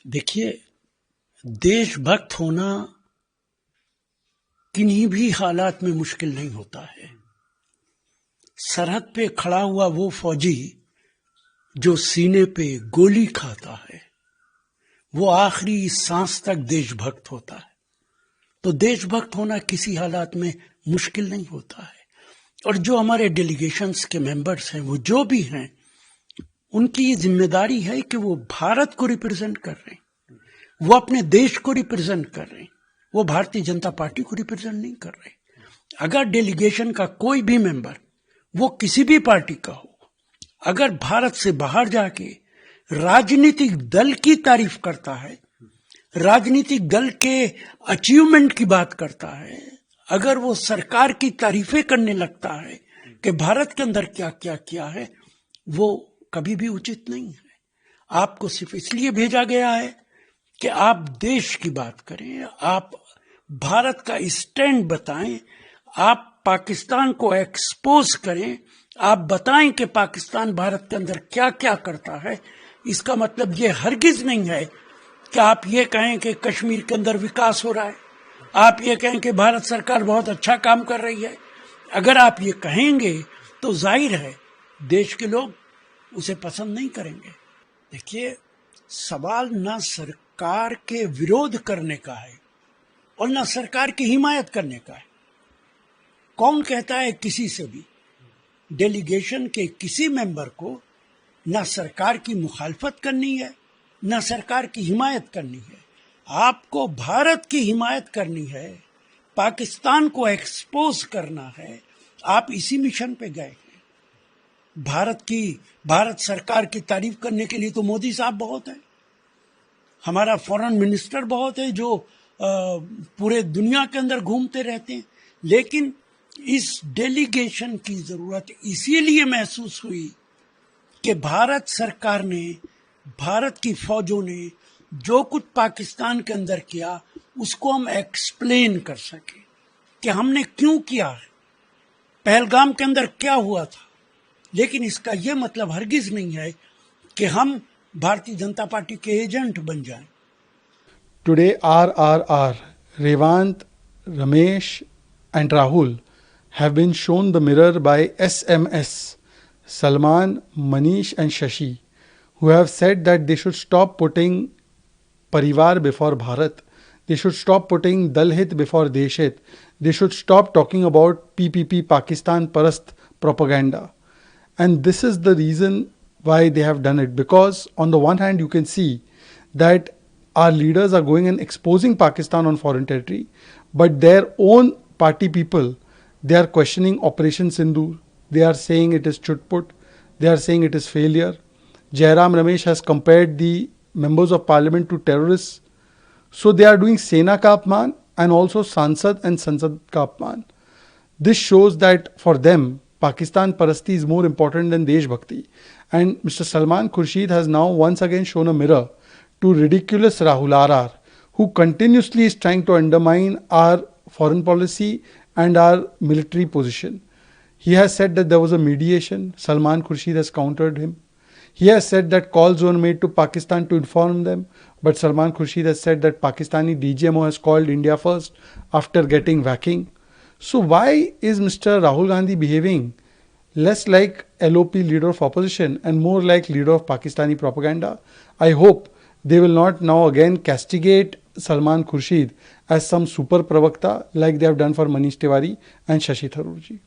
देखिए, देशभक्त होना किन्हीं भी हालात में मुश्किल नहीं होता है। सरहद पे खड़ा हुआ वो फौजी जो सीने पे गोली खाता है, वो आखिरी सांस तक देशभक्त होता है। तो देशभक्त होना किसी हालात में मुश्किल नहीं होता है। और जो हमारे डेलीगेशंस के मेंबर्स हैं, वो जो भी हैं, उनकी ये जिम्मेदारी है कि वो भारत को रिप्रेजेंट कर रहे हैं, वो अपने देश को रिप्रेजेंट कर रहे हैं, वो भारतीय जनता पार्टी को रिप्रेजेंट नहीं कर रहे। अगर डेलीगेशन का कोई भी मेंबर, वो किसी भी पार्टी का हो, अगर भारत से बाहर जाके राजनीतिक दल की तारीफ करता है, राजनीतिक दल के अचीवमेंट की बात करता है, अगर वो सरकार की तारीफें करने लगता है कि भारत के अंदर क्या क्या किया है, वो कभी भी उचित नहीं है। आपको सिर्फ इसलिए भेजा गया है कि आप देश की बात करें, आप भारत का स्टैंड बताएं, आप पाकिस्तान को एक्सपोज करें, आप बताएं कि पाकिस्तान भारत के अंदर क्या क्या करता है। इसका मतलब ये हरगिज नहीं है कि आप ये कहें कि कश्मीर के अंदर विकास हो रहा है, आप ये कहें कि भारत सरकार बहुत अच्छा काम कर रही है। अगर आप ये कहेंगे तो जाहिर है देश के लोग उसे पसंद नहीं करेंगे। देखिए, सवाल ना सरकार के विरोध करने का है और ना सरकार की हिमायत करने का है। कौन कहता है किसी से भी, डेलीगेशन के किसी मेंबर को ना सरकार की मुखालफत करनी है, ना सरकार की हिमायत करनी है। आपको भारत की हिमायत करनी है, पाकिस्तान को एक्सपोज करना है। आप इसी मिशन पे गए हैं। भारत सरकार की तारीफ करने के लिए तो मोदी साहब बहुत है, हमारा फॉरेन मिनिस्टर बहुत है, जो पूरे दुनिया के अंदर घूमते रहते हैं। लेकिन इस डेलीगेशन की जरूरत इसीलिए महसूस हुई कि भारत सरकार ने, भारत की फौजों ने जो कुछ पाकिस्तान के अंदर किया, उसको हम एक्सप्लेन कर सके कि हमने क्यों किया है, पहलगाम के अंदर क्या हुआ था। लेकिन इसका यह मतलब हरगिज नहीं है कि हम भारतीय जनता पार्टी के एजेंट बन जाएं। Today, RRR, Revant, Ramesh, and Rahul have been shown the mirror by SMS, Salman, Manish, and Shashi, who have said that they should stop putting Parivar before Bharat. They should stop putting Dalhit before Deshhit. They should stop talking about PPP, Pakistan Parast propaganda. And this is the reason why they have done it. Because on the one hand, you can see that our leaders are going and exposing Pakistan on foreign territory, but their own party people, they are questioning Operation Sindoor. They are saying it is chutput. They are saying it is failure. Jairam Ramesh has compared the members of parliament to terrorists. So they are doing Sena ka apman and also Sansad and Sansad ka apman. This shows that for them, Pakistan Parasti is more important than Desh Bhakti. And Mr. Salman Khurshid has now once again shown a mirror to ridiculous Rahul RR, who continuously is trying to undermine our foreign policy and our military position. He has said that there was a mediation. Salman Khurshid has countered him. He has said that calls were made to Pakistan to inform them, but Salman Khurshid has said that Pakistani DGMO has called India first after getting whacking. So why is Mr. Rahul Gandhi behaving less like LOP, leader of opposition, and more like leader of Pakistani propaganda? I hope they will not now again castigate Salman Khurshid as some super pravakta like they have done for Manish Tiwari and Shashi Tharoor ji.